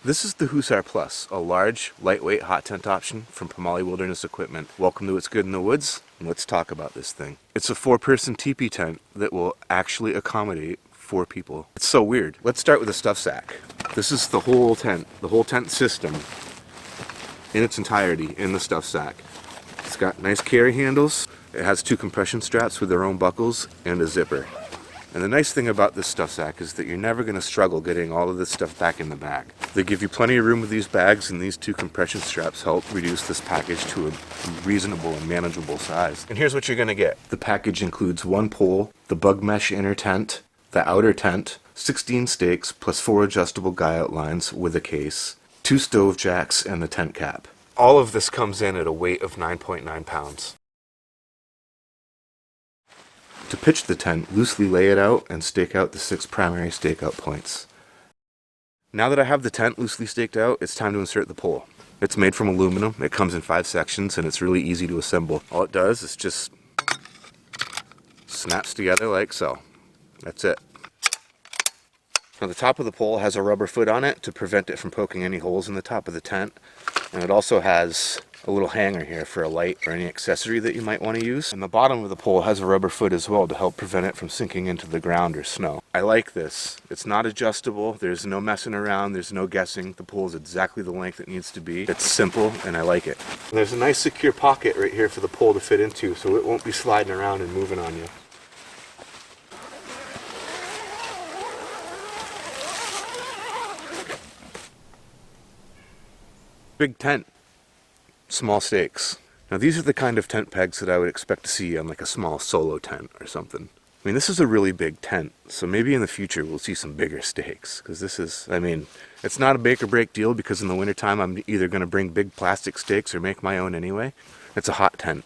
This is the Hussar Plus, a large, lightweight hot tent option from Pomoly Wilderness Equipment. Welcome to What's Good in the Woods, and let's talk about this thing. It's a 4-person teepee tent that will actually accommodate 4 people. It's so weird. Let's start with a stuff sack. This is the whole tent system in its entirety in the stuff sack. It's got nice carry handles. It has 2 compression straps with their own buckles and a zipper. And the nice thing about this stuff sack is that you're never going to struggle getting all of this stuff back in the bag. They give you plenty of room with these bags, and these 2 compression straps help reduce this package to a reasonable and manageable size. And here's what you're going to get. The package includes 1 pole, the bug mesh inner tent, the outer tent, 16 stakes plus 4 adjustable guy outlines with a case, 2 stove jacks, and the tent cap. All of this comes in at a weight of 9.9 pounds. To pitch the tent, loosely lay it out and stake out the 6 primary stakeout points. Now that I have the tent loosely staked out, it's time to insert the pole. It's made from aluminum, it comes in 5 sections, and it's really easy to assemble. All it does is just snaps together like so. That's it. Now the top of the pole has a rubber foot on it to prevent it from poking any holes in the top of the tent, and it also has a little hanger here for a light or any accessory that you might want to use. And the bottom of the pole has a rubber foot as well to help prevent it from sinking into the ground or snow. I like this. It's not adjustable. There's no messing around. There's no guessing. The pole is exactly the length it needs to be. It's simple and I like it. There's a nice secure pocket right here for the pole to fit into, so it won't be sliding around and moving on you. Big tent. Small stakes. Now these are the kind of tent pegs that I would expect to see on like a small solo tent or something. I mean, this is a really big tent, so maybe in the future we'll see some bigger stakes, because this is, I mean, it's not a make or break deal, because in the wintertime I'm either going to bring big plastic stakes or make my own anyway. It's a hot tent.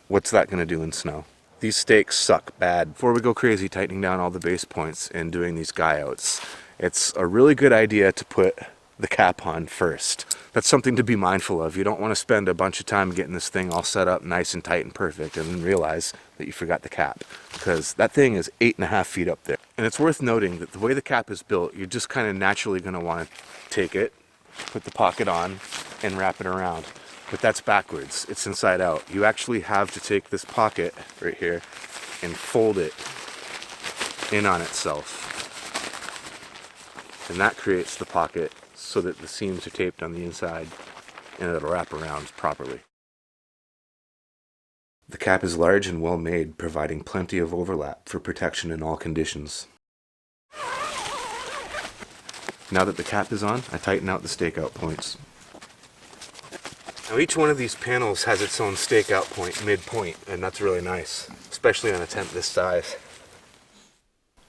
What's that going to do in snow? These stakes suck bad. Before we go crazy tightening down all the base points and doing these guy outs, it's a really good idea to put the cap on first. That's something to be mindful of. You don't want to spend a bunch of time getting this thing all set up nice and tight and perfect and then realize that you forgot the cap, because that thing is 8.5 feet up there. And it's worth noting that the way the cap is built, you're just kind of naturally going to want to take it, put the pocket on, and wrap it around. But that's backwards. It's inside out. You actually have to take this pocket right here and fold it in on itself. And that creates the pocket so that the seams are taped on the inside and it'll wrap around properly. The cap is large and well made, providing plenty of overlap for protection in all conditions. Now that the cap is on, I tighten out the stakeout points. Now each one of these panels has its own stakeout point, midpoint, and that's really nice, especially on a tent this size.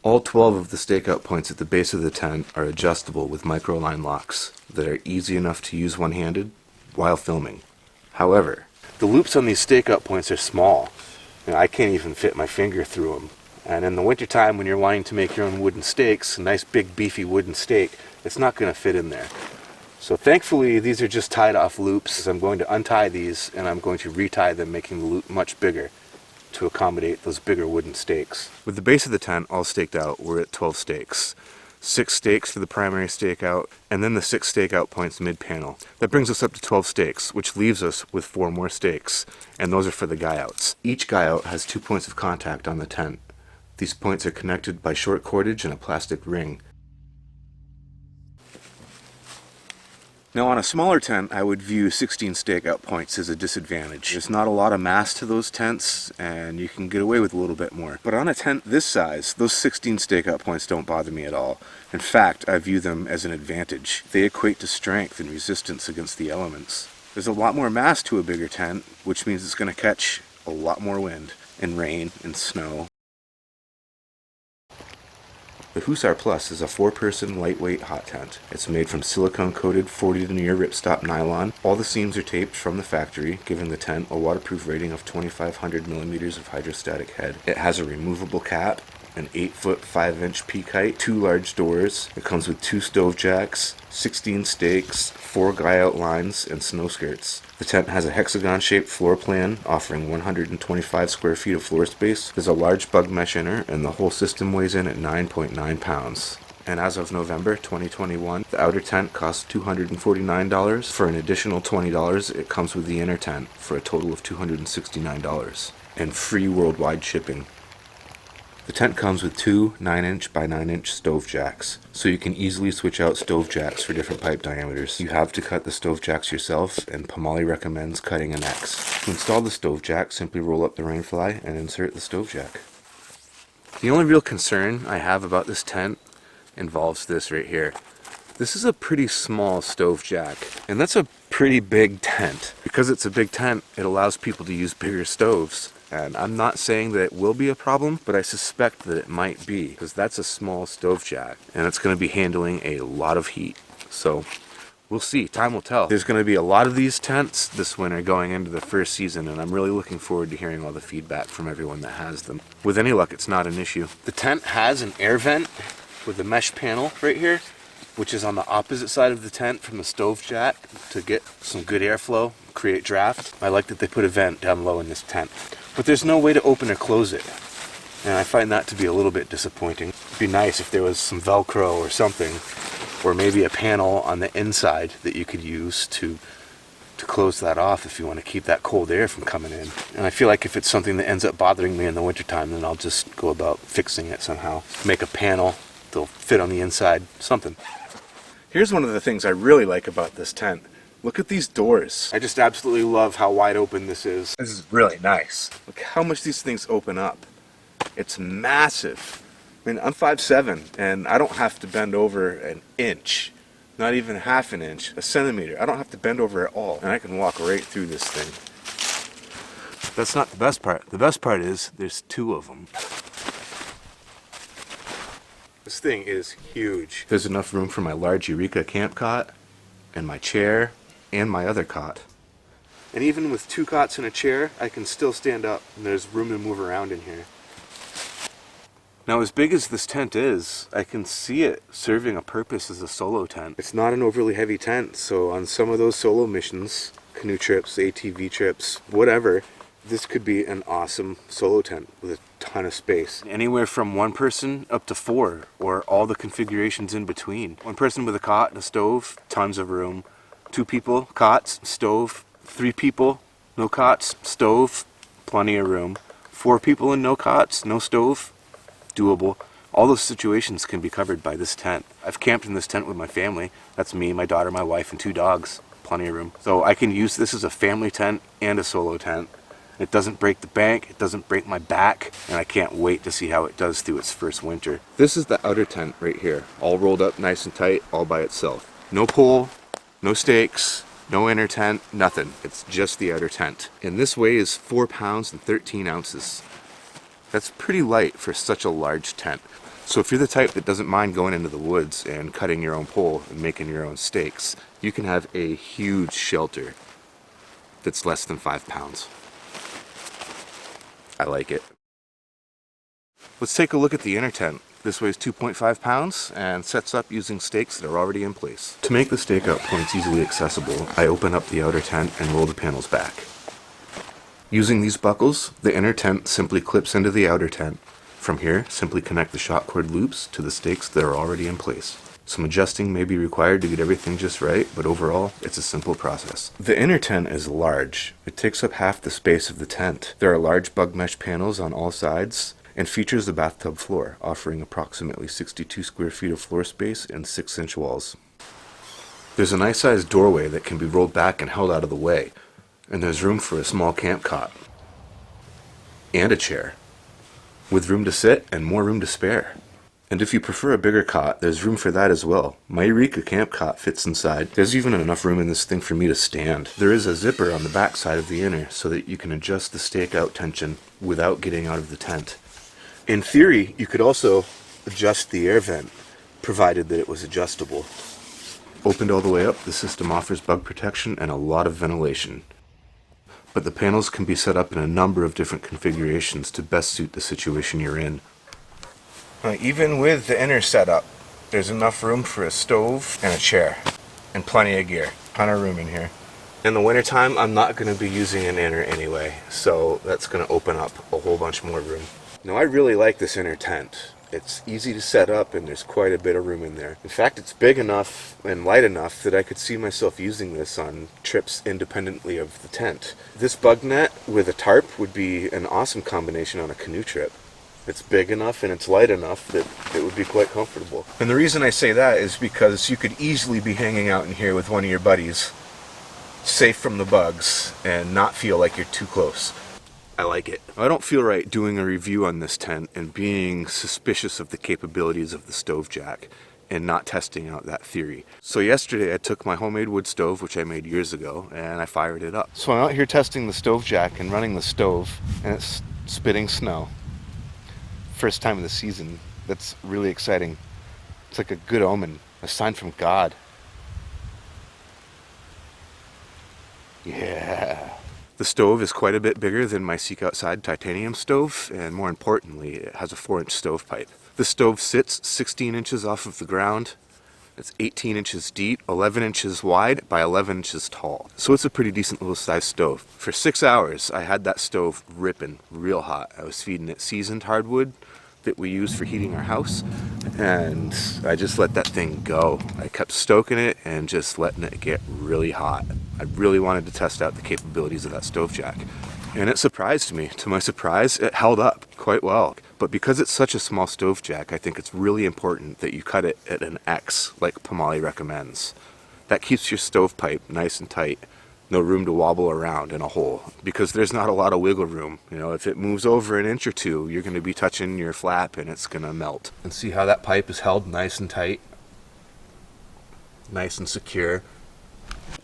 All 12 of the stakeout points at the base of the tent are adjustable with microline locks that are easy enough to use one-handed while filming. However, the loops on these stakeout points are small. I can't even fit my finger through them. And in the wintertime when you're wanting to make your own wooden stakes, a nice big beefy wooden stake, it's not going to fit in there. So thankfully these are just tied off loops. I'm going to untie these and I'm going to retie them, making the loop much bigger to accommodate those bigger wooden stakes. With the base of the tent all staked out, we're at 12 stakes. 6 stakes for the primary stakeout, and then the 6 stakeout points mid-panel. That brings us up to 12 stakes, which leaves us with 4 more stakes, and those are for the guy outs. Each guy out has 2 points of contact on the tent. These points are connected by short cordage and a plastic ring. Now on a smaller tent, I would view 16 stakeout points as a disadvantage. There's not a lot of mass to those tents, and you can get away with a little bit more. But on a tent this size, those 16 stakeout points don't bother me at all. In fact, I view them as an advantage. They equate to strength and resistance against the elements. There's a lot more mass to a bigger tent, which means it's going to catch a lot more wind and rain and snow. The Hussar Plus is a 4-person lightweight hot tent. It's made from silicone-coated 40 denier ripstop nylon. All the seams are taped from the factory, giving the tent a waterproof rating of 2,500 millimeters of hydrostatic head. It has a removable cap, an 8-foot 5-inch peak height, 2 large doors. It comes with 2 stove jacks, 16 stakes, 4 guy outlines, and snow skirts. The tent has a hexagon-shaped floor plan offering 125 square feet of floor space. There's a large bug mesh inner, and the whole system weighs in at 9.9 pounds. And as of November 2021, the outer tent costs $249. For an additional $20, it comes with the inner tent for a total of $269 and free worldwide shipping. The tent comes with two 9-inch by 9-inch stove jacks, so you can easily switch out stove jacks for different pipe diameters. You have to cut the stove jacks yourself, and Pomoly recommends cutting an X. To install the stove jack, simply roll up the rainfly and insert the stove jack. The only real concern I have about this tent involves this right here. This is a pretty small stove jack, and that's a pretty big tent. Because it's a big tent, it allows people to use bigger stoves. And I'm not saying that it will be a problem, but I suspect that it might be, because that's a small stove jack, and it's going to be handling a lot of heat. So we'll see. Time will tell. There's going to be a lot of these tents this winter going into the first season, and I'm really looking forward to hearing all the feedback from everyone that has them. With any luck, it's not an issue. The tent has an air vent with a mesh panel right here, which is on the opposite side of the tent from the stove jack to get some good airflow, create draft. I like that they put a vent down low in this tent. But there's no way to open or close it, and I find that to be a little bit disappointing. It'd be nice if there was some Velcro or something, or maybe a panel on the inside that you could use to close that off if you want to keep that cold air from coming in. And I feel like if it's something that ends up bothering me in the wintertime, then I'll just go about fixing it somehow. Make a panel that'll fit on the inside, something. Here's one of the things I really like about this tent. Look at these doors. I just absolutely love how wide open this is. This is really nice. Look how much these things open up. It's massive. I mean, I'm 5'7", and I don't have to bend over an inch. Not even half an inch, a centimeter. I don't have to bend over at all, and I can walk right through this thing. That's not the best part. The best part is there's two of them. This thing is huge. There's enough room for my large Eureka camp cot, and my chair, and my other cot. And even with two cots and a chair, I can still stand up, and there's room to move around in here. Now, as big as this tent is, I can see it serving a purpose as a solo tent. It's not an overly heavy tent, so on some of those solo missions, canoe trips, ATV trips, whatever, this could be an awesome solo tent with a ton of space. Anywhere from one person up to four, or all the configurations in between. One person with a cot and a stove, tons of room. Two people, cots, stove. Three people, no cots, stove, plenty of room. Four people and no cots, no stove, doable. All those situations can be covered by this tent. I've camped in this tent with my family. That's me, my daughter, my wife, and 2 dogs. Plenty of room. So I can use this as a family tent and a solo tent. It doesn't break the bank, it doesn't break my back, and I can't wait to see how it does through its first winter. This is the outer tent right here, all rolled up nice and tight, all by itself. No pole, no stakes, no inner tent, nothing. It's just the outer tent. And this weighs 4 pounds and 13 ounces. That's pretty light for such a large tent. So if you're the type that doesn't mind going into the woods and cutting your own pole and making your own stakes, you can have a huge shelter that's less than 5 pounds. I like it. Let's take a look at the inner tent. This weighs 2.5 pounds and sets up using stakes that are already in place. To make the stake out points easily accessible, I open up the outer tent and roll the panels back. Using these buckles, the inner tent simply clips into the outer tent. From here, simply connect the shot cord loops to the stakes that are already in place. Some adjusting may be required to get everything just right, but overall, it's a simple process. The inner tent is large. It takes up half the space of the tent. There are large bug mesh panels on all sides, and features a bathtub floor, offering approximately 62 square feet of floor space and 6-inch walls. There's a nice sized doorway that can be rolled back and held out of the way, and there's room for a small camp cot and a chair, with room to sit and more room to spare. And if you prefer a bigger cot, there's room for that as well. My Eureka camp cot fits inside. There's even enough room in this thing for me to stand. There is a zipper on the back side of the inner so that you can adjust the stake out tension without getting out of the tent. In theory, you could also adjust the air vent, provided that it was adjustable. Opened all the way up, the system offers bug protection and a lot of ventilation. But the panels can be set up in a number of different configurations to best suit the situation you're in. Even with the inner setup, there's enough room for a stove and a chair, and plenty of gear. Ton of room in here. In the wintertime, I'm not going to be using an inner anyway, so that's going to open up a whole bunch more room. Now, I really like this inner tent. It's easy to set up, and there's quite a bit of room in there. In fact, it's big enough and light enough that I could see myself using this on trips independently of the tent. This bug net with a tarp would be an awesome combination on a canoe trip. It's big enough and it's light enough that it would be quite comfortable. And the reason I say that is because you could easily be hanging out in here with one of your buddies, safe from the bugs, and not feel like you're too close. I like it. I don't feel right doing a review on this tent and being suspicious of the capabilities of the stove jack and not testing out that theory. So yesterday I took my homemade wood stove, which I made years ago, and I fired it up. So I'm out here testing the stove jack and running the stove, and it's spitting snow. First time of the season. That's really exciting. It's like a good omen, a sign from God. Yeah. The stove is quite a bit bigger than my Seek Outside titanium stove, and more importantly, it has a 4-inch stovepipe. The stove sits 16 inches off of the ground. It's 18 inches deep, 11 inches wide by 11 inches tall. So it's a pretty decent little sized stove. For 6 hours, I had that stove ripping real hot. I was feeding it seasoned hardwood that we use for heating our house, and I just let that thing go. I kept stoking it and just letting it get really hot. I really wanted to test out the capabilities of that stove jack, and it surprised me. To my surprise, it held up quite well. But because it's such a small stove jack, I think it's really important that you cut it at an X, like Pomoly recommends. That keeps your stovepipe nice and tight. No room to wobble around in a hole, because there's not a lot of wiggle room. You know, if it moves over an inch or two, you're going to be touching your flap and it's going to melt. And see how that pipe is held nice and tight, nice and secure.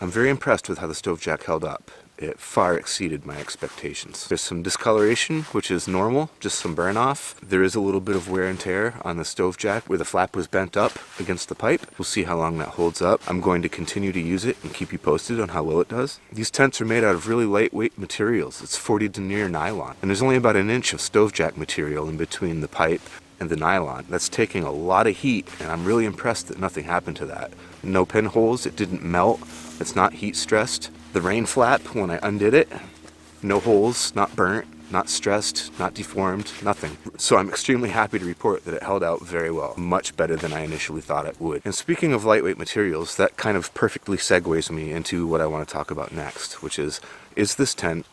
I'm very impressed with how the stove jack held up. It far exceeded my expectations. There's some discoloration, which is normal, just some burn off. There is a little bit of wear and tear on the stove jack where the flap was bent up against the pipe. We'll see how long that holds up. I'm going to continue to use it and keep you posted on how well it does. These tents are made out of really lightweight materials. It's 40 denier nylon, and there's only about an inch of stove jack material in between the pipe and the nylon. That's taking a lot of heat, and I'm really impressed that nothing happened to that. No pinholes, it didn't melt, it's not heat stressed. The rain flap, when I undid it, no holes, not burnt, not stressed, not deformed, nothing. So I'm extremely happy to report that it held out very well, much better than I initially thought it would. And speaking of lightweight materials, that kind of perfectly segues me into what I want to talk about next, which is this tent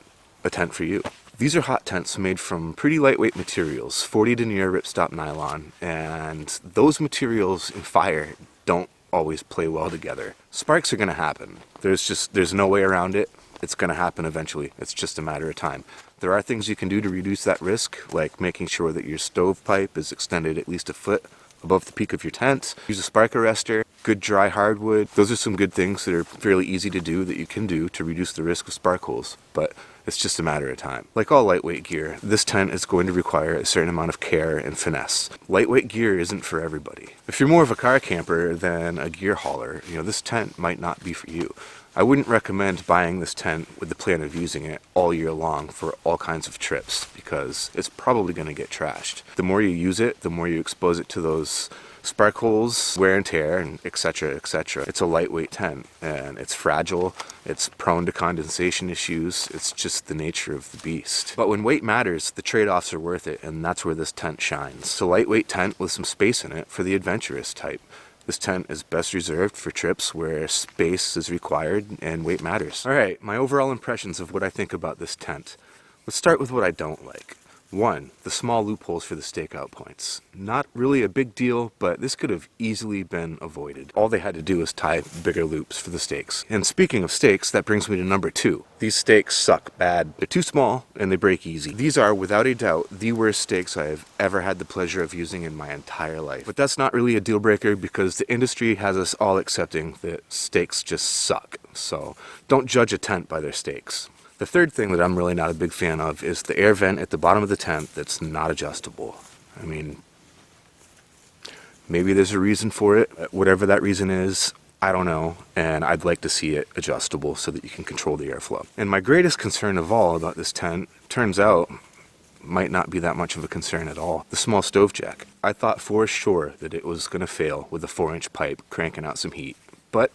a tent for you? These are hot tents made from pretty lightweight materials, 40 denier ripstop nylon, and those materials in fire don't always play well together. Sparks are going to happen. There's no way around it. It's going to happen eventually. It's just a matter of time. There are things you can do to reduce that risk, like making sure that your stovepipe is extended at least a foot above the peak of your tent. Use a spark arrestor, good dry hardwood. Those are some good things that are fairly easy to do that you can do to reduce the risk of spark holes, but it's just a matter of time. Like all lightweight gear, this tent is going to require a certain amount of care and finesse. Lightweight gear isn't for everybody. If you're more of a car camper than a gear hauler, this tent might not be for you. I wouldn't recommend buying this tent with the plan of using it all year long for all kinds of trips, because it's probably going to get trashed. The more you use it, the more you expose it to those spark holes, wear and tear, and etc., etc. It's a lightweight tent, and it's fragile, it's prone to condensation issues, it's just the nature of the beast. But when weight matters, the trade-offs are worth it, and that's where this tent shines. It's a lightweight tent with some space in it for the adventurous type. This tent is best reserved for trips where space is required and weight matters. Alright, my overall impressions of what I think about this tent. Let's start with what I don't like. 1, the small loopholes for the stakeout points. Not really a big deal, but this could have easily been avoided. All they had to do was tie bigger loops for the stakes. And speaking of stakes, that brings me to number 2. These stakes suck bad. They're too small and they break easy. These are, without a doubt, the worst stakes I have ever had the pleasure of using in my entire life. But that's not really a deal breaker, because the industry has us all accepting that stakes just suck. So don't judge a tent by their stakes. The third thing that I'm really not a big fan of is the air vent at the bottom of the tent that's not adjustable. I mean, maybe there's a reason for it. Whatever that reason is, I don't know, and I'd like to see it adjustable so that you can control the airflow. And my greatest concern of all about this tent, turns out, might not be that much of a concern at all. The small stove jack. I thought for sure that it was going to fail with a 4-inch pipe cranking out some heat, but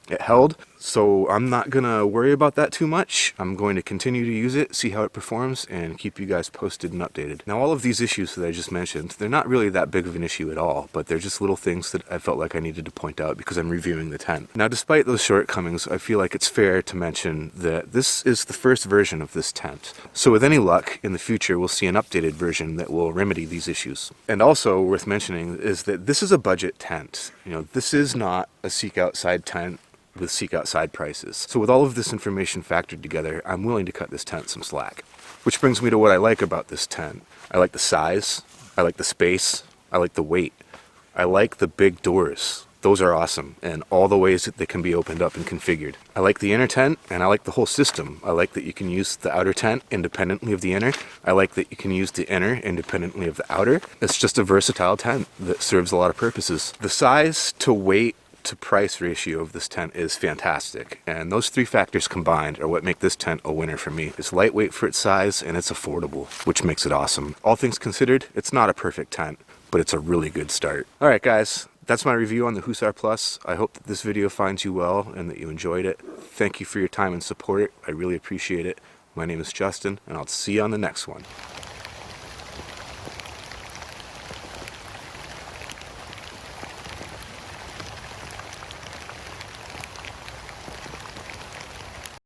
it held. So I'm not gonna worry about that too much. I'm going to continue to use it, see how it performs, and keep you guys posted and updated. Now, all of these issues that I just mentioned, they're not really that big of an issue at all, but they're just little things that I felt like I needed to point out because I'm reviewing the tent. Now, despite those shortcomings, I feel like it's fair to mention that this is the first version of this tent. So with any luck, in the future, we'll see an updated version that will remedy these issues. And also worth mentioning is that this is a budget tent. You know, this is not a Seek Outside tent with Seek Outside prices. So with all of this information factored together, I'm willing to cut this tent some slack. Which brings me to what I like about this tent. I like the size, I like the space, I like the weight. I like the big doors. Those are awesome, and all the ways that they can be opened up and configured. I like the inner tent, and I like the whole system. I like that you can use the outer tent independently of the inner. I like that you can use the inner independently of the outer. It's just a versatile tent that serves a lot of purposes. The size to weight to price ratio of this tent is fantastic, and those three factors combined are what make this tent a winner for me. It's lightweight for its size and it's affordable, which makes it awesome. All things considered, it's not a perfect tent, but it's a really good start. Alright guys, that's my review on the Hussar Plus. I hope that this video finds you well and that you enjoyed it. Thank you for your time and support. I really appreciate it. My name is Justin, and I'll see you on the next one.